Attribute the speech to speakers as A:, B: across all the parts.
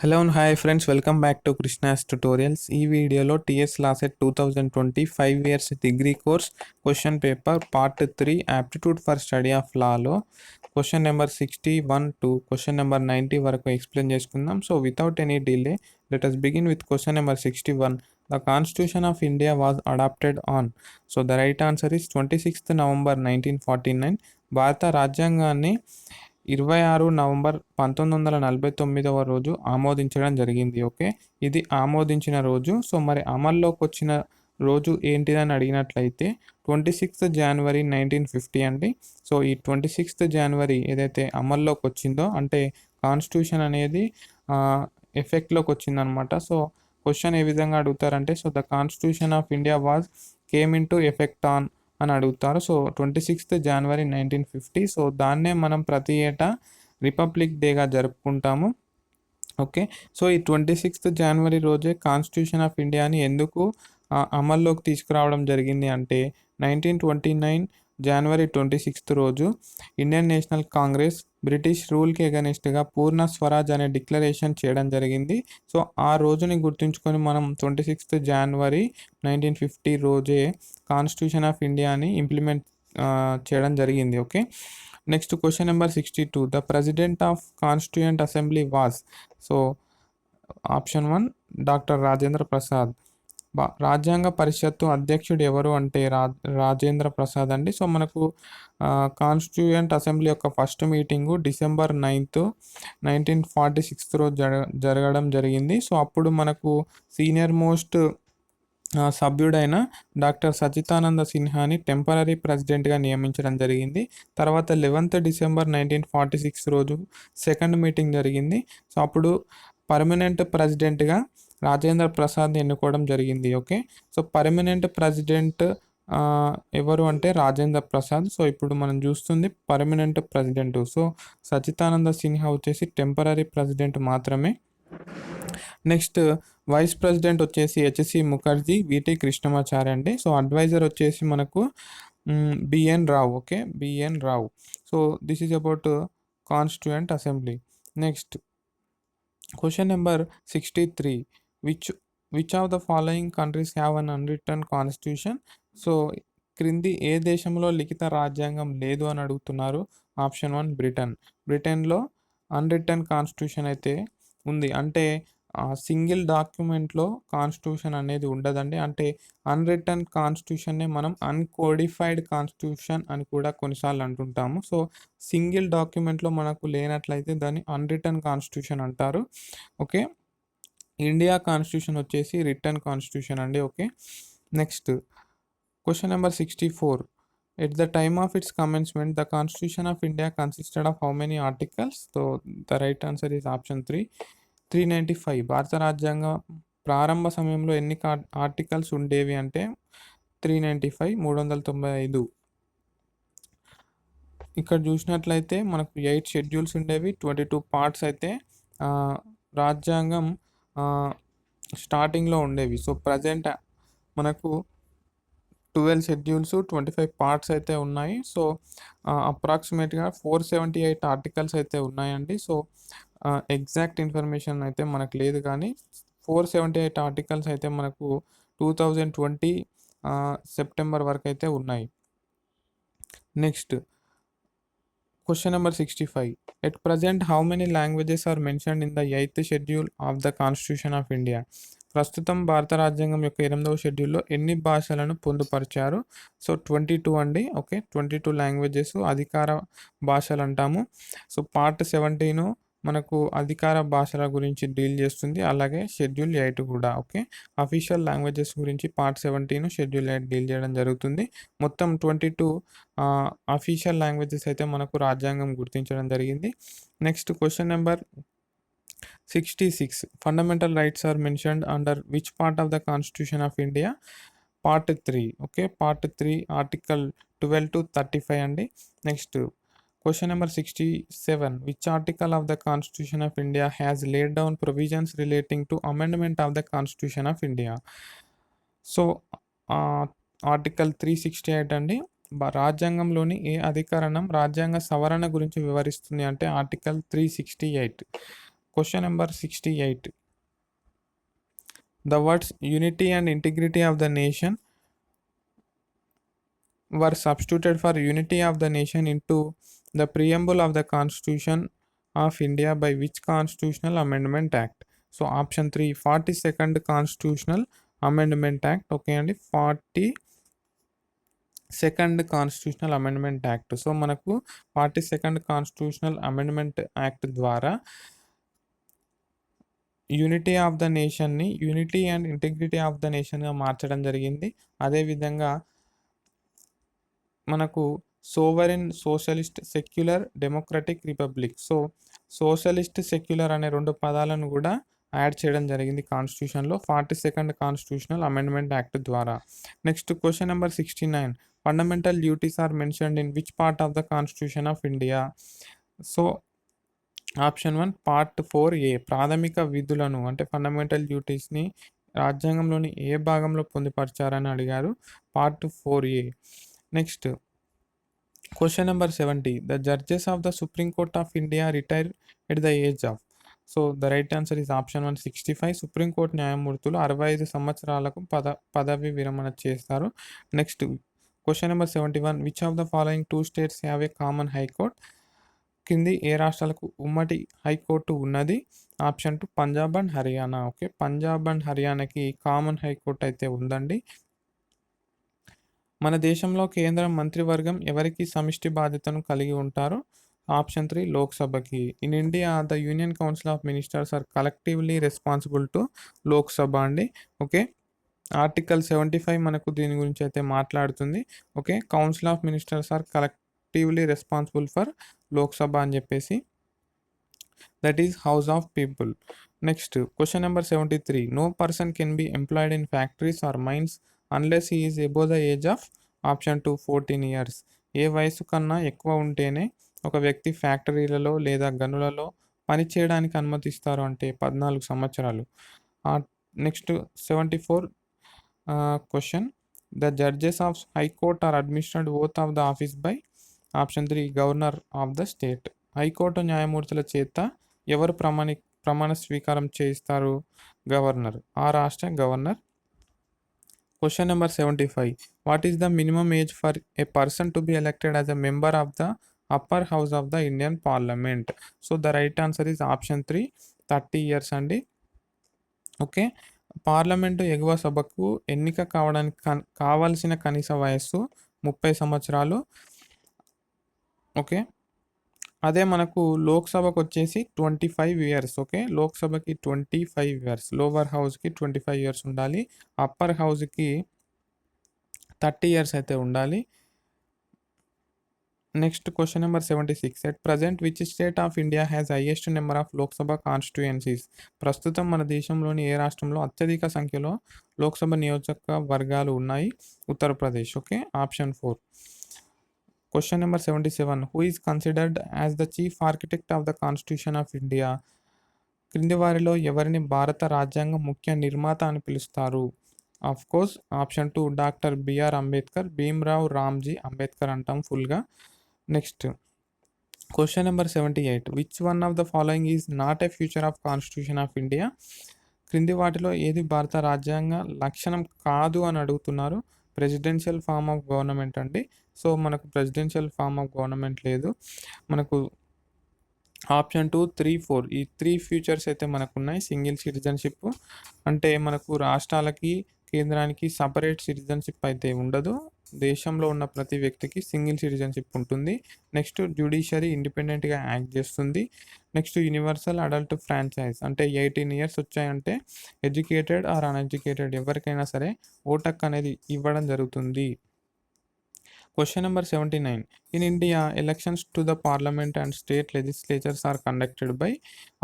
A: Hello and hi friends, welcome back to Krishna's tutorials. ఈ వీడియోలో TS LAWCET 2020 5 years degree course question paper part 3 aptitude for study of లాలో question number 61 to question number 90 వరకు explain చేసుకుందాం. So without any delay let us begin with question number 61. The Constitution of India was adopted on. So the right answer is 26th November 1949. భారత రాజ్యాంగాన్ని 26 November 1949 రోజు ఆమోదించడం జరిగింది. Okay, ఇది ఆమోదించిన రోజు. సో మరి అమల్లోకి వచ్చిన రోజు ఏంటిదని అడిగినట్లయితే 26 జనవరి 1950 అండి. సో ఈ 26 జనవరి ఏదైతే అమల్లోకి వచ్చిందో అంటే కాన్స్టిట్యూషన్ అనేది ఎఫెక్ట్లోకి వచ్చిందనమాట. సో క్వశ్చన్ ఏ విధంగా అడుగుతారంటే, so the constitution of India was came into effect on అని అడుగుతారు. సో 26 జనవరి 1950. సో దాన్నే మనం ప్రతి ఏటా రిపబ్లిక్ డేగా జరుపుకుంటాము. ఓకే, సో ఈ 26 జనవరి రోజే కాన్స్టిట్యూషన్ ఆఫ్ ఇండియాని ఎందుకు అమల్లోకి తీసుకురావడం జరిగింది అంటే 1929 జనవరి 26 రోజు ఇండియన్ నేషనల్ కాంగ్రెస్ బ్రిటిష్ రూల్కి ఎగనెస్ట్గా పూర్ణ స్వరాజ్ అనే డిక్లరేషన్ చేయడం జరిగింది. సో ఆ రోజుని గుర్తుంచుకొని మనం 26 జనవరి 1950 రోజే కాన్స్టిట్యూషన్ ఆఫ్ ఇండియాని ఇంప్లిమెంట్ చేయడం జరిగింది. Okay, next question number 62. The president of constituent assembly was. So option 1 doctor Rajendra Prasad. రాజ్యాంగ పరిషత్తు అధ్యక్షుడు ఎవరు అంటే రాజేంద్ర ప్రసాద్ అండి. సో మనకు కాన్స్టిట్యూయెంట్ అసెంబ్లీ యొక్క ఫస్ట్ మీటింగు December 9th 1946 రోజు జరగడం జరిగింది. సో అప్పుడు మనకు సీనియర్ మోస్ట్ సభ్యుడైన డాక్టర్ సచితానంద సిన్హాని టెంపరీ ప్రెసిడెంట్గా నియమించడం జరిగింది. తర్వాత 11th డిసెంబర్ 1946 రోజు సెకండ్ మీటింగ్ జరిగింది. సో అప్పుడు పర్మనెంట్ ప్రెసిడెంట్గా రాజేంద్ర ప్రసాద్ని ఎన్నుకోవడం జరిగింది. ఓకే, సో పర్మనెంట్ ప్రెసిడెంట్ ఎవరు అంటే రాజేంద్ర ప్రసాద్. సో ఇప్పుడు మనం చూస్తుంది permanent president. So Sachchidananda Sinha వచ్చేసి టెంపరీ ప్రెసిడెంట్ మాత్రమే. నెక్స్ట్ వైస్ ప్రెసిడెంట్ వచ్చేసి హెచ్సి ముఖర్జీ, విటి కృష్ణమాచారి అండి. సో అడ్వైజర్ వచ్చేసి మనకు BN Rao. Okay, BN Rao. So this is about constituent assembly. Next question number 63. Which of the following countries have an unwritten constitution. So క్రింది ఏ దేశంలో లిఖిత రాజ్యాంగం లేదు అని అడుగుతున్నారు. Option 1 Britain. బ్రిటన్లో అన్రిటన్ కాన్స్టిట్యూషన్ అయితే ఉంది. అంటే సింగిల్ డాక్యుమెంట్లో కాన్స్టిట్యూషన్ అనేది ఉండదండి. అంటే అన్రిటన్ కాన్స్టిట్యూషన్నే మనం అన్కోడిఫైడ్ కాన్స్టిట్యూషన్ అని కూడా కొన్నిసార్లు అంటుంటాము. సో సింగిల్ డాక్యుమెంట్లో మనకు లేనట్లయితే దాన్ని అన్రిటన్ కాన్స్టిట్యూషన్ అంటారు. ఓకే, ఇండియా కాన్స్టిట్యూషన్ వచ్చేసి రిటన్ కాన్స్టిట్యూషన్ అండి. Okay, next question number 64. At the time of its commencement, the Constitution of India consisted of how many articles? So the right answer is option 3, 395. భారత రాజ్యాంగం ప్రారంభ సమయంలో ఎన్ని articles ఉండేవి అంటే 395, 395. ఇక్కడ చూసినట్లయితే మనకు 8 షెడ్యూల్స్ ఉండేవి, 22 పార్ట్స్ అయితే రాజ్యాంగం స్టార్టింగ్లో ఉండేవి. సో ప్రజెంట్ మనకు 12 షెడ్యూల్స్, 25 పార్ట్స్ అయితే ఉన్నాయి. సో అప్రాక్సిమేట్గా 478 ఆర్టికల్స్ అయితే ఉన్నాయండి. సో ఎగ్జాక్ట్ ఇన్ఫర్మేషన్ అయితే మనకు లేదు, కానీ 478 ఆర్టికల్స్ అయితే మనకు 2020 సెప్టెంబర్ వరకు అయితే ఉన్నాయి. Next question number 65. At present how many languages are mentioned in the 8th schedule of the constitution of India. ప్రస్తుతం భారత రాజ్యాంగం యొక్క 8వ షెడ్యూల్లో ఎన్ని భాషలను పొందుపరిచారు. సో 22 అండి. ఓకే, 22 లాంగ్వేజెస్ అధికార భాషలు అంటాము. సో పార్ట్ 17 మనకు అధికార భాషల గురించి డీల్ చేస్తుంది, అలాగే షెడ్యూల్ 8 కూడా. ఓకే, అఫీషియల్ లాంగ్వేజెస్ గురించి పార్ట్ 17, షెడ్యూల్ 8 డీల్ చేయడం జరుగుతుంది. మొత్తం 22 అఫీషియల్ లాంగ్వేజెస్ అయితే మనకు రాజ్యాంగం గుర్తించడం జరిగింది. Next question number 66. Fundamental rights are mentioned under which part of the constitution of India. Part 3. Okay, part 3 article 12 to 35 అండి. Next question number 67. Which article of the constitution of India has laid down provisions relating to amendment of the constitution of India. So article 368 అండి. రాజ్యాంగంలోని ఏ అధికరణం రాజ్యాంగ సవరణ గురించి వివరిస్తుంది అంటే article 368. Question number 68. The words unity and integrity of the nation were substituted for unity of the nation into the preamble of the Constitution of India by which Constitutional Amendment Act? So option 3, 42nd Constitutional Amendment Act. Okay అండి, 42nd Constitutional Amendment Act. So మనకు 42nd Constitutional Amendment Act ద్వారా unity of the నేషన్ని unity and integrity of the నేషన్గా మార్చడం జరిగింది. అదేవిధంగా మనకు sovereign, socialist, secular, democratic republic. So socialist, secular అనే 2 పదాలను కూడా యాడ్ చేయడం జరిగింది కాన్స్టిట్యూషన్లో 42nd కాన్స్టిట్యూషనల్ అమెండ్మెంట్ యాక్ట్ ద్వారా. Next question number 69. Fundamental duties are mentioned in which part of the constitution of India? So option 1 part 4A, ప్రాథమిక విధులను అంటే ఫండమెంటల్ డ్యూటీస్ని రాజ్యాంగంలోని ఏ భాగంలో పొందుపరిచారని అడిగారు. Part 4A. Next question number 70. The judges of the supreme court of India retire at the age of? So the right answer is option 1 65. సుప్రీంకోర్టు న్యాయమూర్తులు 65 సంవత్సరాలకు పదవి విరమణ చేస్తారు. Next question number 71. Which of the following 2 states have a common high court? కింది ఏ రాష్ట్రాలకు ఉమ్మడి హైకోర్టు ఉన్నది? Option 2 Punjab and Haryana. Okay, Punjab and హర్యానాకి కామన్ హైకోర్టు అయితే ఉందండి. మన దేశంలో కేంద్ర మంత్రివర్గం ఎవరికి సమిష్టి బాధ్యతను కలిగి ఉంటారు? ఆప్షన్ 3 లోక్సభకి. In India the union council of ministers are collectively responsible to Lok Sabha అండి. ఓకే, ఆర్టికల్ 75 మనకు దీని గురించి అయితే మాట్లాడుతుంది. Okay, council of ministers are collectively responsible for Lok Sabha అని చెప్పేసి, that is house of people. Next question number 73. No person can be employed in factories or mines unless he is above the age of? Option 2 14 years. ఏ వయసు కన్నా ఎక్కువ ఉంటేనే ఒక వ్యక్తి ఫ్యాక్టరీలలో లేదా గనులలో పని చేయడానికి అనుమతిస్తారు అంటే 14 సంవత్సరాలు. Next 74 question. The judges of high court are administered oath of the office by? Option 3 governor of the state. High court న్యాయమూర్తుల చేత ఎవరు ప్రమాణ స్వీకారం చేయిస్తారు? గవర్నర్, ఆ రాష్ట్ర governor. Question number 75. What is the minimum age for a person to be elected as a member of the upper house of the Indian parliament? So the right answer is option 3 30 years అండి. Okay, parliament ఎగువ సభకు ఎన్నిక కావడానికి కావాల్సిన కనీస వయస్సు 30 సంవత్సరాలు. Okay, అదే మనకు లోక్సభకు వచ్చేసి 25 years. ఓకే, లోక్సభకి 25 years, లోవర్ హౌస్కి 25 years ఉండాలి, అప్పర్ హౌస్కి 30 years అయితే ఉండాలి. Next question number 76. At present which state of India has highest number of Lok Sabha constituencies? ప్రస్తుతం మన దేశంలోని ఏ రాష్ట్రంలో అత్యధిక సంఖ్యలో లోక్సభ నియోజకవర్గాలు ఉన్నాయి? Uttar Pradesh. Okay, option 4. Question number 77. Who is considered as the chief architect of the constitution of India? క్రింది వారిలో ఎవరిని భారత రాజ్యాంగ ముఖ్య నిర్మాత అని పిలుస్తారు? Of course option 2 doctor B R Ambedkar, Bhimrao Ramji Ambedkar అంటాం ఫుల్గా. Next question number 78. Which one of the following is not a future of constitution of India? క్రింది వాటిలో ఏది భారత రాజ్యాంగ లక్షణం కాదు అని అడుగుతున్నారు. ప్రెసిడెన్షియల్ ఫార్మ్ ఆఫ్ గవర్నమెంట్ అండి. సో మనకు ప్రెసిడెన్షియల్ ఫార్మ్ ఆఫ్ గవర్నమెంట్ లేదు. మనకు ఆప్షన్ 2 3 4 ఈ 3 ఫ్యూచర్స్ అయితే మనకు ఉన్నాయి. సింగిల్ సిటిజన్షిప్ అంటే మనకు రాష్ట్రాలకి కేంద్రానికి సపరేట్ సిటిజన్షిప్ అయితే ఉండదు. దేశంలో ఉన్న ప్రతి వ్యక్తికి సింగిల్ సిటిజన్షిప్ ఉంటుంది. నెక్స్ట్ జ్యుడిషియరీ ఇండిపెండెంట్గా యాక్ట్ చేస్తుంది. నెక్స్ట్ యూనివర్సల్ అడల్ట్ ఫ్రాంచైజ్ అంటే 18 years వచ్చాయంటే ఎడ్యుకేటెడ్ ఆర్ అన్ఎడ్యుకేటెడ్ ఎవరికైనా సరే ఓట్ హక్కు అనేది ఇవ్వడం జరుగుతుంది. Question number 79. In India elections to the parliament and state legislatures are conducted by?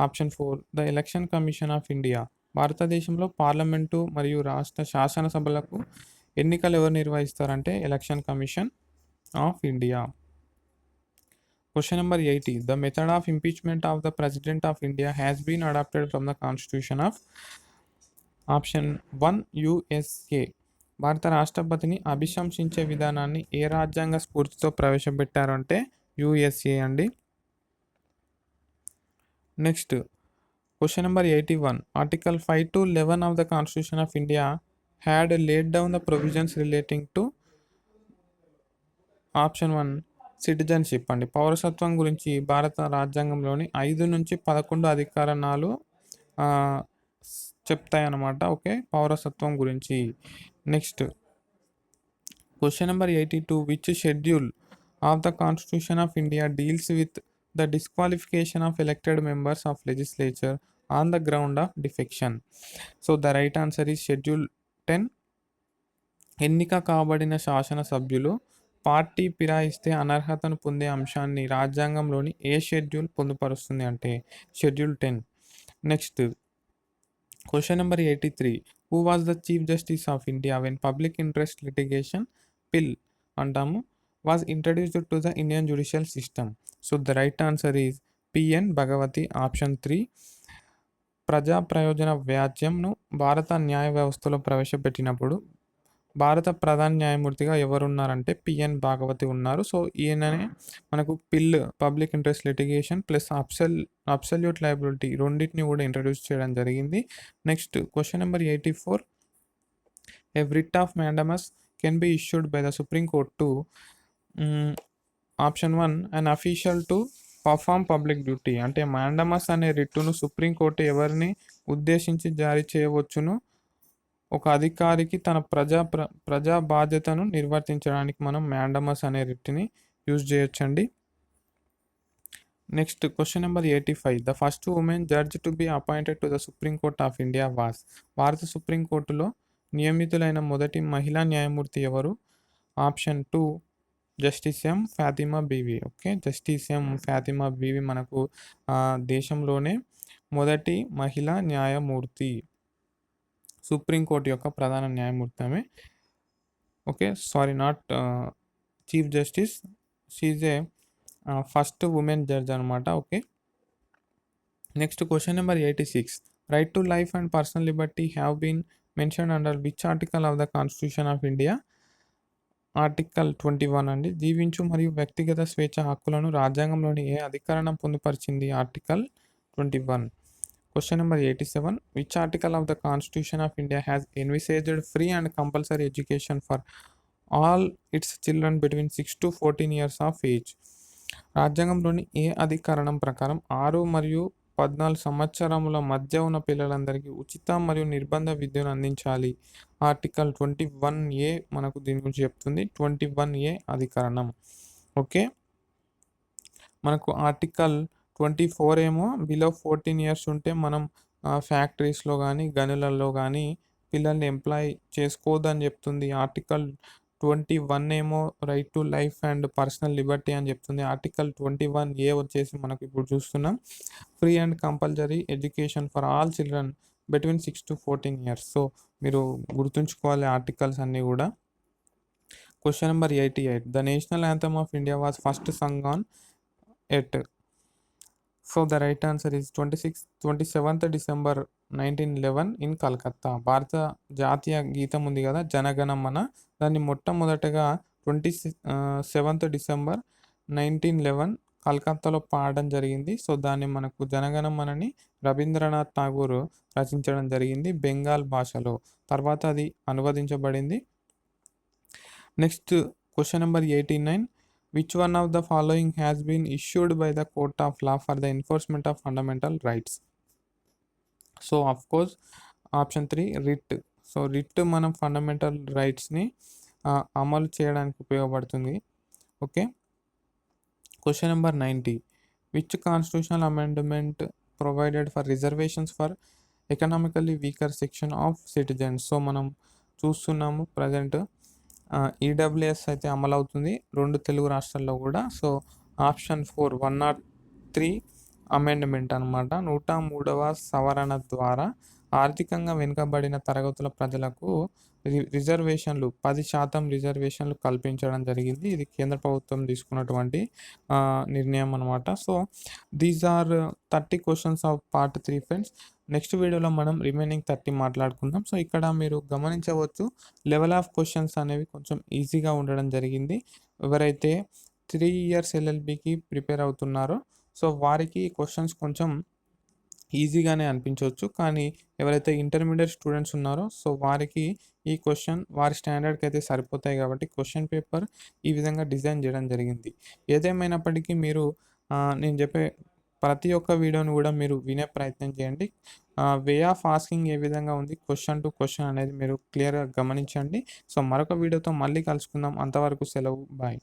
A: Option 4 the election commission of India. భారతదేశంలో పార్లమెంటు మరియు రాష్ట్ర శాసనసభలకు ఎన్నికలు ఎవరు నిర్వహిస్తారంటే election commission of India. Question number 80. The method of impeachment of the president of India has been adapted from the constitution of? Option 1 USA. భారత రాష్ట్రపతిని అభిశంసించే విధానాన్ని ఏ రాజ్యాంగ స్ఫూర్తితో ప్రవేశపెట్టారు అంటే USA అండి. Next Question number 81. Article 5 to 11 of the Constitution of India had laid down the provisions relating to option 1 citizenship అండి. పౌరసత్వం గురించి భారత రాజ్యాంగంలోని 5 నుంచి 11 అధికరణాలు చెప్తాయన్నమాట. ఓకే, పౌరసత్వం గురించి. Next question number 82. Which schedule of the constitution of India deals with the disqualification of elected members of legislature on the ground of defection? So the right answer is schedule 10. ఎన్నిక కాబడిన శాసనసభ్యులు party ఫిరాయిస్తే అనర్హతను పొందే అంశాన్ని రాజ్యాంగంలోని ఏ schedule పొందుపరుస్తుంది అంటే schedule 10. Next question number 83. Who was the chief justice of India when public interest litigation PIL అంటాము was introduced to the Indian judicial system? So the right answer is P N Bhagwati, option 3. ప్రజా ప్రయోజన వ్యాజ్యంను భారత న్యాయ వ్యవస్థలో ప్రవేశపెట్టినప్పుడు భారత ప్రధాన న్యాయమూర్తిగా ఎవరున్నారంటే పిఎన్ భాగవతి ఉన్నారు. సో ఈయననే మనకు పిల్, public interest litigation plus absolute liability రెండింటిని కూడా ఇంట్రడ్యూస్ చేయడం జరిగింది. Next question number 84. A writ of mandamus can be issued by the supreme court to option 1 an official to perform public duty. అంటే mandamus అనే రిట్టును supreme court ఎవరిని ఉద్దేశించి జారీ చేయవచ్చును? ఒక అధికారికి తన ప్రజా బాధ్యతను నిర్వర్తించడానికి మనం మ్యాండమస్ అనే రిట్ని యూజ్ చేయొచ్చండి. Next question number 85. The first women judge to be appointed to the supreme court of India was? భారత సుప్రీంకోర్టులో నియమితులైన మొదటి మహిళా న్యాయమూర్తి ఎవరు? Option 2 justice M Fatima BV. Okay, justice M Fatima BV మనకు దేశంలోనే మొదటి మహిళా న్యాయమూర్తి, సుప్రీంకోర్టు యొక్క ప్రధాన న్యాయమూర్తి ఆమె. Okay, sorry, not chief justice, she's a first women judge అనమాట. Okay, next question number 86. Right to life and personal liberty have been mention under which article of the constitution of India? Article 21 అండి. జీవించు మరియు వ్యక్తిగత స్వేచ్ఛ హక్కులను రాజ్యాంగంలోని ఏ అధికరణం పొందుపరిచింది? Article 21. Question number 87. Which article of the Constitution of India has envisaged free and compulsory education for all its children between 6 to 14 years of age? రాజ్యాంగంలోని ఏ అధికరణం ప్రకారం 6 మరియు 14 సంవత్సరముల మధ్య ఉన్న పిల్లలందరికీ ఉచిత మరియు నిర్బంధ విద్యను అందించాలి? ఆర్టికల్ 21A మనకు దీని గురించి చెప్తుంది. 21A అధికరణం. ఓకే, మనకు ఆర్టికల్ 24 ఏమో బిలో 14 ఇయర్స్ ఉంటే మనం ఫ్యాక్టరీస్లో కానీ గనులలో కానీ పిల్లల్ని ఎంప్లాయ్ చేసుకోవద్దని చెప్తుంది. ఆర్టికల్ 21 ఏమో right to life and personal Liberty అని చెప్తుంది. ఆర్టికల్ 21A వచ్చేసి మనకు ఇప్పుడు చూస్తున్నాం free and compulsory education for all children between 6 to 14 years. So మీరు గుర్తుంచుకోవాలి ఆర్టికల్స్ అన్నీ కూడా. Question number 88. The national anthem of India was first Sung on at? So the right answer is 27th December 1911 in Calcutta. భారత జాతీయ గీతం ఉంది కదా, జనగణమన, దాన్ని మొట్టమొదటగా 27th December 1911 కలకత్తాలో పాడడం జరిగింది. సో దాన్ని మనకు జనగణమనని రవీంద్రనాథ్ ఠాగూర్ రచించడం జరిగింది బెంగాల్ భాషలో. తర్వాత అది అనువదించబడింది. Next question number 89. Which one of the following has been issued by the court of law for the enforcement of fundamental rights? So of course option 3 writ. So writ మనం ఫండమెంటల్ రైట్స్ని అమలు చేయడానికి ఉపయోగపడుతుంది. Okay, question number 90. Which constitutional amendment provided for reservations for economically weaker section of citizens? So మనం చూస్తున్నాము present EWS అయితే అమలవుతుంది 2 తెలుగు రాష్ట్రాల్లో కూడా. So option 4 103 amendment అనమాట. 103వ సవరణ ద్వారా ఆర్థికంగా వెనుకబడిన తరగతుల ప్రజలకు రిజర్వేషన్లు 10% రిజర్వేషన్లు కల్పించడం జరిగింది. ఇది కేంద్ర ప్రభుత్వం తీసుకున్నటువంటి నిర్ణయం అనమాట. So these are 30 questions of part 3 friends. Next వీడియోలో మనం రిమైనింగ్ 30 మాట్లాడుకుందాం. సో ఇక్కడ మీరు గమనించవచ్చు లెవెల్ ఆఫ్ క్వశ్చన్స్ అనేవి కొంచెం ఈజీగా ఉండడం జరిగింది. ఎవరైతే 3 years LLBకి ప్రిపేర్ అవుతున్నారో సో వారికి క్వశ్చన్స్ కొంచెం ఈజీగానే అనిపించవచ్చు. కానీ ఎవరైతే ఇంటర్మీడియేట్ స్టూడెంట్స్ ఉన్నారో సో వారికి ఈ క్వెషన్ వారి స్టాండర్డ్‌కయితే సరిపోతాయి కాబట్టి క్వెషన్ పేపర్ ఈ విధంగా డిజైన్ జేయడం జరిగింది. ఏదేమైనప్పటికీ మీరు నేను జెప్పే ప్రతి ఒక్క వీడియోని గూడా మీరు వినే ప్రయత్నం చేయండి. వే ఆఫ్ ఆస్కింగ్ ఏ విధంగా ఉంది, క్వెషన్ టు క్వెషన్ అనేది మీరు క్లియర్‌గా గమనించండి. సో మరొక వీడియోతో మళ్ళీ కలుసుకుందాం. అంతవరకు సెలవు. బాయ్.